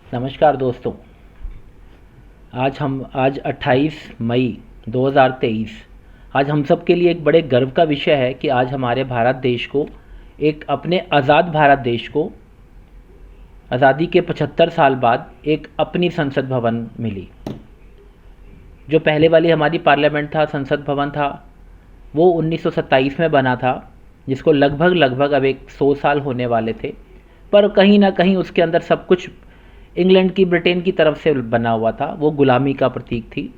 नमस्कार दोस्तों। आज 28 मई 2023 आज हम सब के लिए एक बड़े गर्व का विषय है कि आज हमारे भारत देश को अपने आज़ाद भारत देश को आज़ादी के 75 साल बाद एक अपनी संसद भवन मिली। जो पहले वाली हमारी पार्लियामेंट था, संसद भवन था, वो 1927 में बना था, जिसको लगभग अब 100 साल होने वाले थे। पर कहीं ना कहीं उसके अंदर सब कुछ इंग्लैंड की, ब्रिटेन की तरफ से बना हुआ था। वो गुलामी का प्रतीक थी।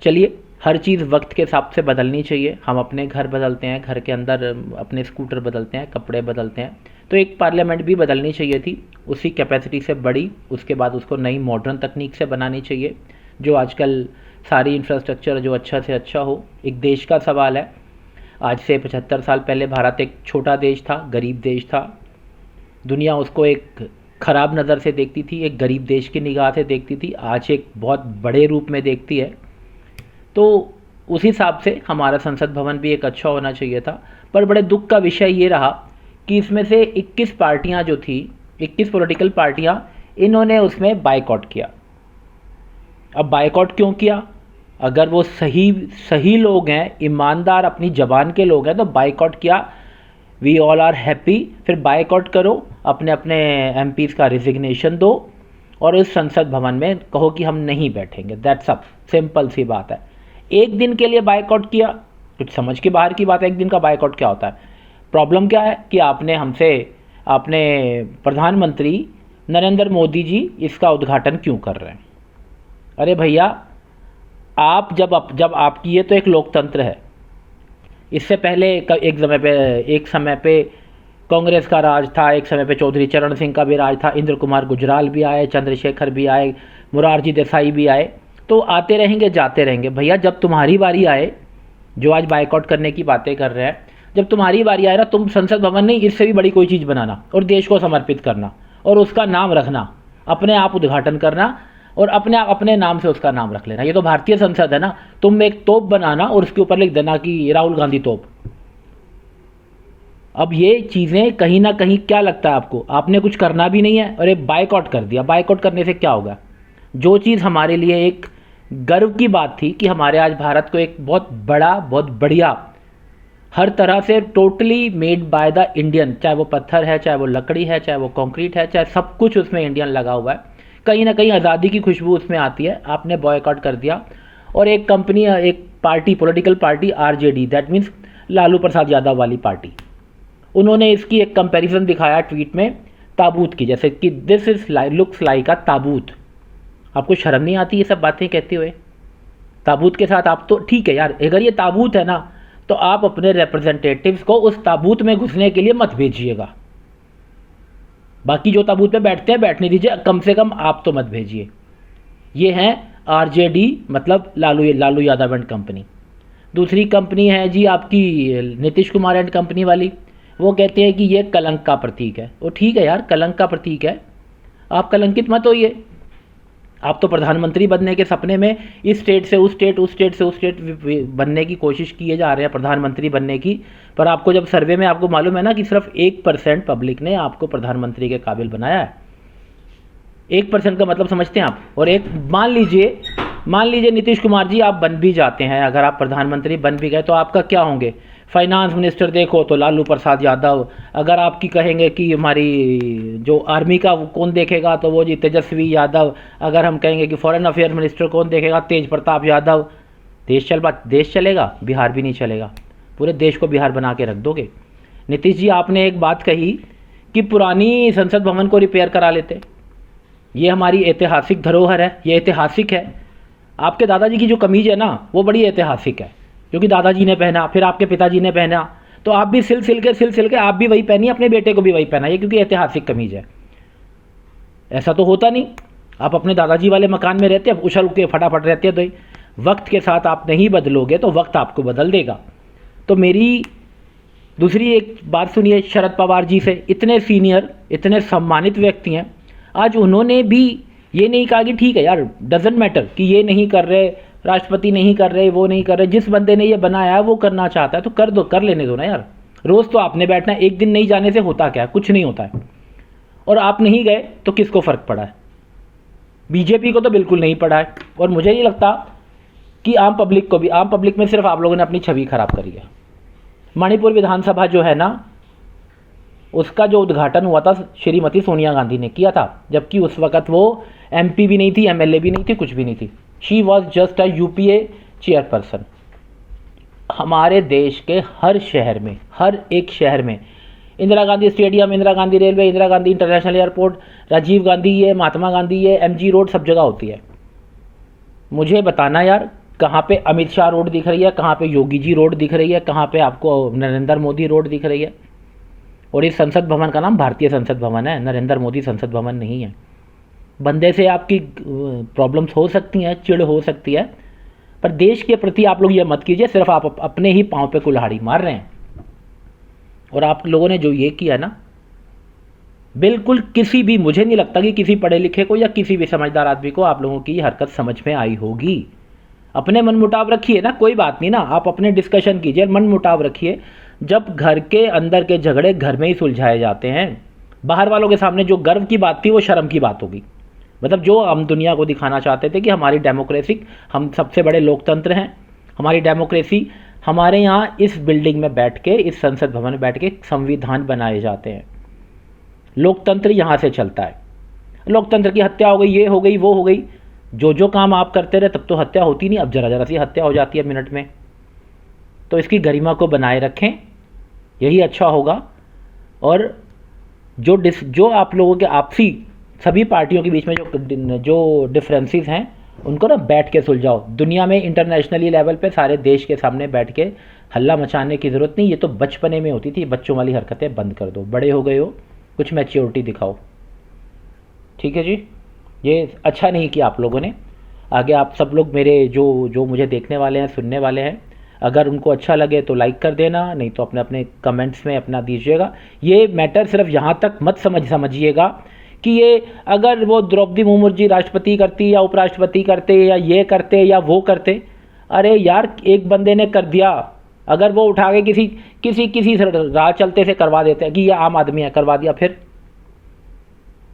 चलिए, हर चीज़ वक्त के हिसाब से बदलनी चाहिए। हम अपने घर बदलते हैं, घर के अंदर अपने स्कूटर बदलते हैं, कपड़े बदलते हैं, तो एक पार्लियामेंट भी बदलनी चाहिए थी, उसी कैपेसिटी से बड़ी। उसके बाद उसको नई मॉडर्न तकनीक से बनानी चाहिए, जो आजकल सारी इंफ्रास्ट्रक्चर जो अच्छा से अच्छा हो। एक देश का सवाल है। आज से 75 साल पहले भारत एक छोटा देश था, गरीब देश था। दुनिया उसको एक ख़राब नज़र से देखती थी, एक गरीब देश की निगाह से देखती थी। आज एक बहुत बड़े रूप में देखती है। तो उस हिसाब से हमारा संसद भवन भी एक अच्छा होना चाहिए था। पर बड़े दुख का विषय ये रहा कि इसमें से 21 पार्टियां जो थी, 21 पॉलिटिकल पार्टियां, इन्होंने उसमें बायकॉट किया। अब बायकॉट क्यों किया? अगर वो सही लोग हैं, ईमानदार, अपनी ज़बान के लोग हैं, तो बायकॉट किया। We all are happy. फिर बायकॉट करो, अपने अपने एमपीज़ का रिजिग्नेशन दो और इस संसद भवन में कहो कि हम नहीं बैठेंगे। दैट्स अप, सिंपल सी बात है। एक दिन के लिए बायकॉट किया, कुछ समझ के बाहर की बात है। एक दिन का बायकॉट क्या होता है? प्रॉब्लम क्या है कि आपने प्रधानमंत्री नरेंद्र मोदी जी इसका उद्घाटन क्यों कर रहे हैं? अरे भैया, आप जब आपकी, ये तो एक लोकतंत्र है। इससे पहले एक समय पे कांग्रेस का राज था, एक समय पे चौधरी चरण सिंह का भी राज था, इंद्र कुमार गुजराल भी आए, चंद्रशेखर भी आए, मुरारजी देसाई भी आए। तो आते रहेंगे, जाते रहेंगे। भैया, जब तुम्हारी बारी आए, जो आज बायकॉट करने की बातें कर रहे हैं, जब तुम्हारी बारी आए ना, तुम संसद भवन नहीं, इससे भी बड़ी कोई चीज़ बनाना और देश को समर्पित करना और उसका नाम रखना, अपने आप उद्घाटन करना और अपने नाम से उसका नाम रख लेना। ये तो भारतीय संसद है ना। तुम एक तोप बनाना और उसके ऊपर लिख देना कि राहुल गांधी तोप। अब ये चीज़ें कहीं ना कहीं, क्या लगता है आपको, आपने कुछ करना भी नहीं है और एक बायकॉट कर दिया। बायकॉट करने से क्या होगा? जो चीज़ हमारे लिए एक गर्व की बात थी कि हमारे आज भारत को एक बहुत बड़ा, बहुत बढ़िया, हर तरह से totally made by the Indian, चाहे वो पत्थर है, चाहे वो लकड़ी है, चाहे वो कंक्रीट है, चाहे सब कुछ उसमें इंडियन लगा हुआ है। कहीं ना कहीं आज़ादी की खुशबू उसमें आती है। आपने बॉयकॉट कर दिया और एक कंपनी, एक party, political party RJD, that means Lalu Prasad Yadav वाली पार्टी, उन्होंने इसकी एक कंपैरिजन दिखाया ट्वीट में ताबूत की, जैसे कि दिस इज लुक्स लाइक अ ताबूत। आपको शर्म नहीं आती ये सब बातें कहते हुए? ताबूत के साथ आप तो ठीक है यार, अगर ये ताबूत है ना, तो आप अपने रिप्रेजेंटेटिव्स को उस ताबूत में घुसने के लिए मत भेजिएगा। बाकी जो ताबूत में बैठते हैं बैठने दीजिए, कम से कम आप तो मत भेजिए। ये हैं आरजेडी, मतलब लालू यादव एंड कंपनी। दूसरी कंपनी है जी आपकी नीतीश कुमार एंड कंपनी वाली। वो कहते हैं कि ये कलंक का प्रतीक है। वो ठीक है यार, कलंक का प्रतीक है, आप कलंकित मत होइए। आप तो प्रधानमंत्री बनने के सपने में इस स्टेट से उस स्टेट, उस स्टेट से उस स्टेट बनने की कोशिश किए जा रहे हैं, प्रधानमंत्री बनने की। पर आपको जब सर्वे में आपको मालूम है ना कि सिर्फ 1% पब्लिक ने आपको प्रधानमंत्री के काबिल बनाया है। 1% का मतलब समझते हैं आप? और एक मान लीजिए नीतीश कुमार जी आप बन भी जाते हैं, अगर आप प्रधानमंत्री बन भी गए, तो आपका क्या होंगे? फाइनेंस मिनिस्टर देखो तो लालू प्रसाद यादव। अगर आपकी कहेंगे कि हमारी जो आर्मी का वो कौन देखेगा, तो वो जी तेजस्वी यादव। अगर हम कहेंगे कि फॉरेन अफेयर मिनिस्टर कौन देखेगा, तेज प्रताप यादव। देश चलेगा? बिहार भी नहीं चलेगा। पूरे देश को बिहार बना के रख दोगे। नीतीश जी, आपने एक बात कही कि पुरानी संसद भवन को रिपेयर करा लेते। ये हमारी ऐतिहासिक धरोहर है, ये ऐतिहासिक है। आपके दादाजी की जो कमीज है ना, वो बड़ी ऐतिहासिक है, क्योंकि दादाजी ने पहना, फिर आपके पिताजी ने पहना, तो आप भी सिल सिल के आप भी वही पहनिए, अपने बेटे को भी वही पहनाइए, क्योंकि ऐतिहासिक कमीज है। ऐसा तो होता नहीं, आप अपने दादाजी वाले मकान में रहते हैं, उछल के फटाफट रहते हैं। तो वक्त के साथ आप नहीं बदलोगे तो वक्त आपको बदल देगा। तो मेरी दूसरी एक बात सुनिए, शरद पवार जी से, इतने सीनियर, इतने सम्मानित व्यक्ति हैं, आज उन्होंने भी ये नहीं कहा कि ठीक है यार, डजेंट मैटर कि ये नहीं कर रहे, राष्ट्रपति नहीं कर रहे, वो नहीं कर रहे, जिस बंदे ने ये बनाया है वो करना चाहता है तो कर दो, कर लेने दो ना यार। रोज़ तो आपने बैठना है, एक दिन नहीं जाने से होता क्या है? कुछ नहीं होता है। और आप नहीं गए तो किसको फ़र्क पड़ा है? बीजेपी को तो बिल्कुल नहीं पड़ा है, और मुझे नहीं लगता कि आम पब्लिक में सिर्फ आप लोगों ने अपनी छवि खराब करी है। मणिपुर विधानसभा जो है ना, उसका जो उद्घाटन हुआ था श्रीमती सोनिया गांधी ने किया था, जबकि उस वक्त वो एमपी भी नहीं थी, एमएलए भी नहीं थी, कुछ भी नहीं थी। She was just a UPA chairperson. हमारे देश के हर शहर में, हर एक शहर में Indira Gandhi stadium, Indira Gandhi railway, Indira Gandhi international airport, Rajiv Gandhi है, महात्मा गांधी है, एमजी रोड, सब जगह होती है। मुझे बताना यार, कहाँ पे अमित शाह रोड दिख रही है, कहाँ पे योगी जी रोड दिख रही है, कहाँ पे आपको नरेंद्र मोदी रोड दिख रही है। और इस संसद भवन का नाम भारतीय संसद भवन है, नरेंद्र मोदी संसद भवन नहीं है। बंदे से आपकी प्रॉब्लम्स हो सकती हैं, चिढ़ हो सकती है, पर देश के प्रति आप लोग ये मत कीजिए सिर्फ आप अपने ही पाँव पे कुल्हाड़ी मार रहे हैं। और आप लोगों ने जो ये किया ना, बिल्कुल किसी भी, मुझे नहीं लगता कि किसी पढ़े लिखे को या किसी भी समझदार आदमी को आप लोगों की हरकत समझ में आई होगी। अपने मन मुटाव रखिए ना, कोई बात नहीं ना, आप अपने डिस्कशन कीजिए, मन मुटाव रखिए। जब घर के अंदर के झगड़े घर में ही सुलझाए जाते हैं, बाहर वालों के सामने जो गर्व की बात थी वो शर्म की बात होगी। मतलब जो हम दुनिया को दिखाना चाहते थे कि हमारी डेमोक्रेसी, हम सबसे बड़े लोकतंत्र हैं, हमारी डेमोक्रेसी, हमारे यहाँ इस बिल्डिंग में बैठ के, इस संसद भवन में बैठ के संविधान बनाए जाते हैं। लोकतंत्र यहाँ से चलता है। लोकतंत्र की हत्या हो गई, ये हो गई, वो हो गई, जो काम आप करते रहे तब तो हत्या होती नहीं, अब जरा जरा सी हत्या हो जाती है मिनट में। तो इसकी गरिमा को बनाए रखें, यही अच्छा होगा। और जो आप लोगों के आपसी सभी पार्टियों के बीच में जो डिफरेंसेस हैं, उनको ना बैठ के सुलझाओ। दुनिया में इंटरनेशनली लेवल पे सारे देश के सामने बैठ के हल्ला मचाने की ज़रूरत नहीं। ये तो बचपने में होती थी, बच्चों वाली हरकतें बंद कर दो। बड़े हो गए हो, कुछ मैच्योरिटी दिखाओ। ठीक है जी, ये अच्छा नहीं किया आप लोगों ने। आगे आप सब लोग मेरे जो मुझे देखने वाले हैं, सुनने वाले हैं, अगर उनको अच्छा लगे तो लाइक कर देना, नहीं तो अपने अपने कमेंट्स में अपना दीजिएगा। ये मैटर सिर्फ यहाँ तक मत समझिएगा कि ये अगर वो द्रौपदी मुर्मू जी राष्ट्रपति करती या उपराष्ट्रपति करते या ये करते या वो करते, अरे यार एक बंदे ने कर दिया, अगर वो उठा के किसी राह चलते से करवा देते हैं कि ये आम आदमी है, करवा दिया, फिर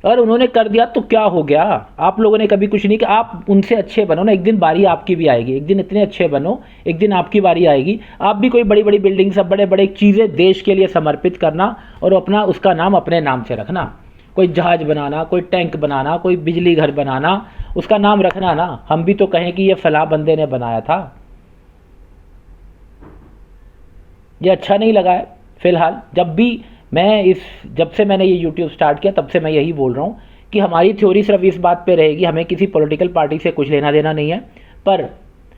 और उन्होंने कर दिया तो क्या हो गया। आप लोगों ने कभी कुछ नहीं किया, आप उनसे अच्छे बनो ना, एक दिन बारी आपकी भी आएगी। एक दिन इतने अच्छे बनो, एक दिन आपकी बारी आएगी, आप भी कोई बड़ी बड़ी बिल्डिंग, सब बड़े बड़े चीज़ें देश के लिए समर्पित करना और अपना उसका नाम अपने नाम से रखना। कोई जहाज बनाना, कोई टैंक बनाना, कोई बिजली घर बनाना, उसका नाम रखना ना। हम भी तो कहें कि ये फला बंदे ने बनाया था। ये अच्छा नहीं लगा है। फिलहाल जब से मैंने ये YouTube स्टार्ट किया तब से मैं यही बोल रहा हूँ कि हमारी थ्योरी सिर्फ इस बात पे रहेगी, हमें किसी पॉलिटिकल पार्टी से कुछ लेना देना नहीं है, पर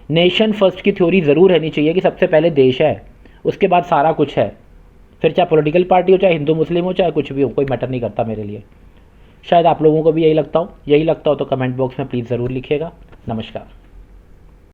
नेशन फर्स्ट की थ्योरी ज़रूर रहनी चाहिए कि सबसे पहले देश है, उसके बाद सारा कुछ है। फिर चाहे पॉलिटिकल पार्टी हो, चाहे हिंदू मुस्लिम हो, चाहे कुछ भी हो, कोई मैटर नहीं करता मेरे लिए। शायद आप लोगों को भी यही लगता हो तो कमेंट बॉक्स में प्लीज़ ज़रूर लिखिएगा। नमस्कार।